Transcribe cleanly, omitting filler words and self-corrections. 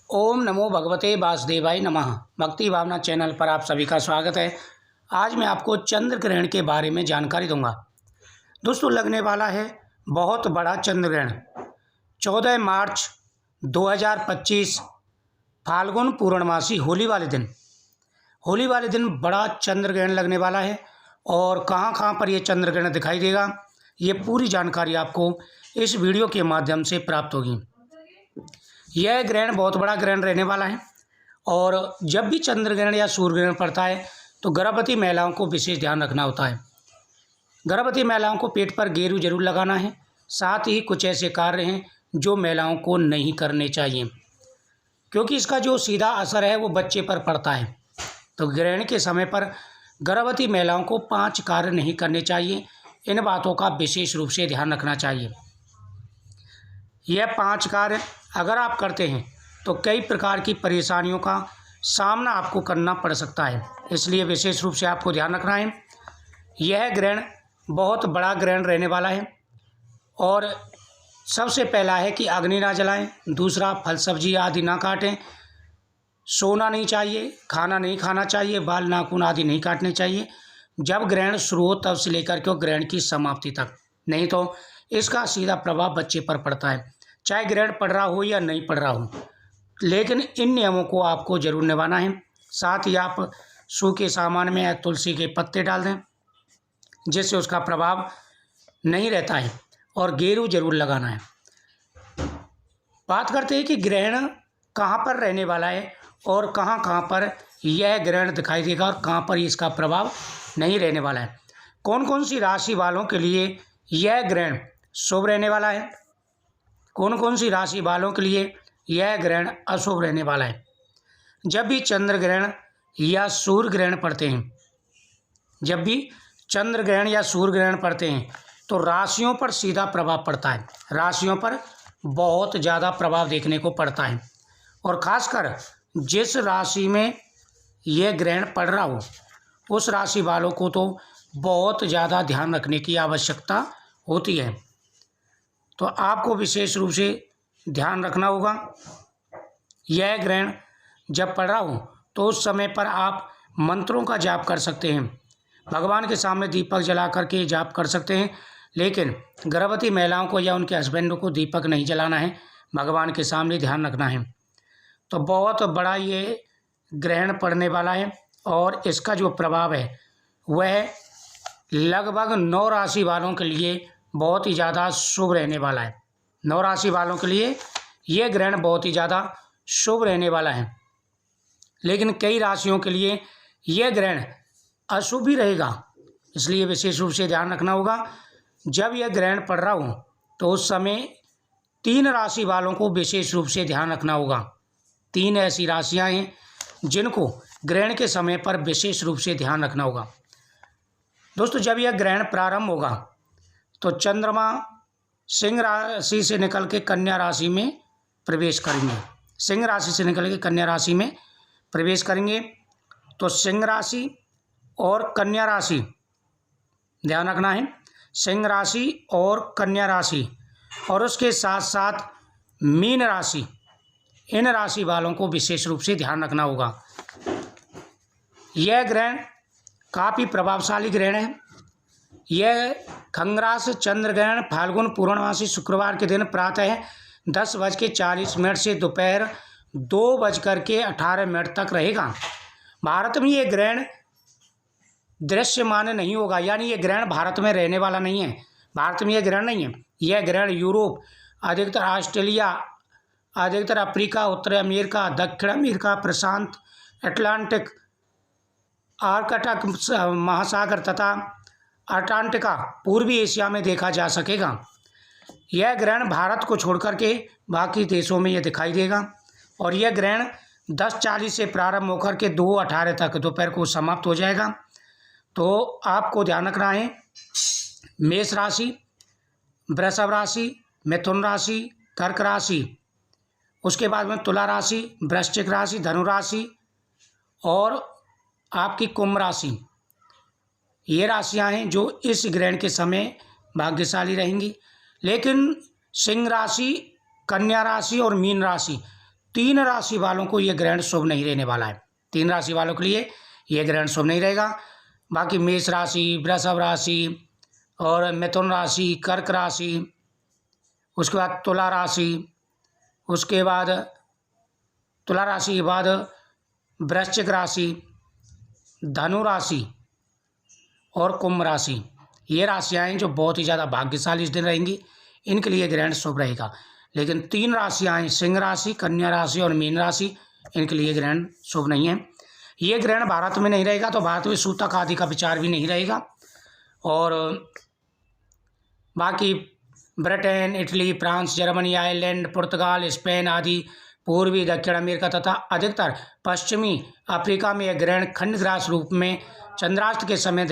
ओम नमो भगवते वासुदेवाय नमः। भक्ति भावना चैनल पर आप सभी का स्वागत है। आज मैं आपको चंद्र ग्रहण के बारे में जानकारी दूंगा। दोस्तों, लगने वाला है बहुत बड़ा चंद्र ग्रहण 14 मार्च 2025 फाल्गुन पूर्णमासी होली वाले दिन बड़ा चंद्र ग्रहण लगने वाला है। और कहां कहां पर यह चंद्र ग्रहण दिखाई देगा, ये पूरी जानकारी आपको इस वीडियो के माध्यम से प्राप्त होगी। यह ग्रहण बहुत बड़ा ग्रहण रहने वाला है। और जब भी चंद्र ग्रहण या सूर्य ग्रहण पड़ता है तो गर्भवती महिलाओं को विशेष ध्यान रखना होता है। गर्भवती महिलाओं को पेट पर गेरू जरूर लगाना है। साथ ही कुछ ऐसे कार्य हैं जो महिलाओं को नहीं करने चाहिए, क्योंकि इसका जो सीधा असर है वो बच्चे पर पड़ता है। तो ग्रहण के समय पर गर्भवती महिलाओं को 5 कार्य नहीं करने चाहिए। इन बातों का विशेष रूप से ध्यान रखना चाहिए। यह 5 कार्य अगर आप करते हैं तो कई प्रकार की परेशानियों का सामना आपको करना पड़ सकता है, इसलिए विशेष रूप से आपको ध्यान रखना है। यह ग्रहण बहुत बड़ा ग्रहण रहने वाला है। और सबसे पहला है कि अग्नि ना जलाएं। दूसरा, फल सब्जी आदि ना काटें। सोना नहीं चाहिए, खाना नहीं खाना चाहिए, बाल नाखून आदि नहीं काटने चाहिए जब ग्रहण शुरू हो तब से लेकर के ग्रहण की समाप्ति तक। नहीं तो इसका सीधा प्रभाव बच्चे पर पड़ता है, चाहे ग्रहण पड़ रहा हो या नहीं पड़ रहा हो। लेकिन इन नियमों को आपको जरूर निभाना है। साथ ही आप सूखे सामान में तुलसी के पत्ते डाल दें, जिससे उसका प्रभाव नहीं रहता है। और गेरू जरूर लगाना है। बात करते हैं कि ग्रहण कहाँ पर रहने वाला है और कहाँ कहाँ पर यह ग्रहण दिखाई देगा और कहाँ पर इसका प्रभाव नहीं रहने वाला है। कौन कौन सी राशि वालों के लिए यह ग्रहण शुभ रहने वाला है, कौन कौन सी राशि वालों के लिए यह ग्रहण अशुभ रहने वाला है। जब भी चंद्र ग्रहण या सूर्य ग्रहण पड़ते हैं तो राशियों पर सीधा प्रभाव पड़ता है। राशियों पर बहुत ज़्यादा प्रभाव देखने को पड़ता है। और ख़ासकर जिस राशि में यह ग्रहण पड़ रहा हो उस राशि वालों को तो बहुत ज़्यादा ध्यान रखने की आवश्यकता होती है। तो आपको विशेष रूप से ध्यान रखना होगा। यह ग्रहण जब पड़ रहा हो तो उस समय पर आप मंत्रों का जाप कर सकते हैं। भगवान के सामने दीपक जला करके जाप कर सकते हैं। लेकिन गर्भवती महिलाओं को या उनके हस्बैंड को दीपक नहीं जलाना है, भगवान के सामने ध्यान रखना है। तो बहुत बड़ा ये ग्रहण पड़ने वाला है। और इसका जो प्रभाव है वह लगभग 9 राशि वालों के लिए बहुत ही ज़्यादा शुभ रहने वाला है। 9 राशि वालों के लिए यह ग्रहण बहुत ही ज़्यादा शुभ रहने वाला है। लेकिन कई राशियों के लिए यह ग्रहण अशुभ भी रहेगा, इसलिए विशेष रूप से ध्यान रखना होगा। जब यह ग्रहण पड़ रहा हो तो उस समय 3 राशि वालों को विशेष रूप से ध्यान रखना होगा। 3 ऐसी राशियां हैं जिनको ग्रहण के समय पर विशेष रूप से ध्यान रखना होगा। दोस्तों, जब यह ग्रहण प्रारंभ होगा तो चंद्रमा सिंह राशि से निकल के कन्या राशि में प्रवेश करेंगे। सिंह राशि से निकल के कन्या राशि में प्रवेश करेंगे। तो सिंह राशि और कन्या राशि ध्यान रखना है। सिंह राशि और कन्या राशि और उसके साथ साथ मीन राशि, इन राशि वालों को विशेष रूप से ध्यान रखना होगा। यह ग्रहण काफ़ी प्रभावशाली ग्रहण है। यह खंग्रास चंद्र ग्रहण फाल्गुन पूर्णमासी शुक्रवार के दिन प्रातः 10:40 से दोपहर 2:18 तक रहेगा। भारत में यह ग्रहण दृश्यमान नहीं होगा, यानी यह ग्रहण भारत में रहने वाला नहीं है। भारत में यह ग्रहण नहीं है। यह ग्रहण यूरोप, अधिकतर ऑस्ट्रेलिया, अधिकतर अफ्रीका, उत्तर अमेरिका, दक्षिण अमेरिका, प्रशांत, अटलांटिक, आर्कटिक महासागर तथा अंटार्कटिका, पूर्वी एशिया में देखा जा सकेगा। यह ग्रहण भारत को छोड़कर के बाकी देशों में यह दिखाई देगा। और यह ग्रहण 10:40 से प्रारंभ होकर के 2:18 तक दोपहर को समाप्त हो जाएगा। तो आपको ध्यान रखना है, मेष राशि, वृषभ राशि, मिथुन राशि, कर्क राशि, उसके बाद में तुला राशि, वृश्चिक राशि, धनु राशि और आपकी कुंभ राशि। ये राशियां हैं जो इस ग्रहण के समय भाग्यशाली रहेंगी। लेकिन सिंह राशि, कन्या राशि और मीन राशि 3 राशि वालों को ये ग्रहण शुभ नहीं रहने वाला है। 3 राशि वालों के लिए ये ग्रहण शुभ नहीं रहेगा। बाकी मेष राशि, वृषभ राशि और मिथुन राशि, कर्क राशि, उसके बाद तुला राशि, उसके बाद तुला राशि के बाद वृश्चिक राशि, धनु राशि और कुंभ राशि, ये राशियाँ हैं जो बहुत ही ज़्यादा भाग्यशाली इस दिन रहेंगी। इनके लिए ग्रहण शुभ रहेगा। लेकिन 3 राशियाँ हैं, सिंह राशि, कन्या राशि और मीन राशि, इनके लिए ग्रहण शुभ नहीं है। ये ग्रहण भारत में नहीं रहेगा तो भारत में सूतक आदि का विचार भी नहीं रहेगा। और बाकी Britain, Italy, France, Germany, Ireland, पुर्तगाल, स्पेन आदि पूर्वी दक्षिण अमेरिका तथा अधिकतर पश्चिमी अफ्रीका में यह ग्रहण खंडग्रास रूप में चंद्राष्ट के समय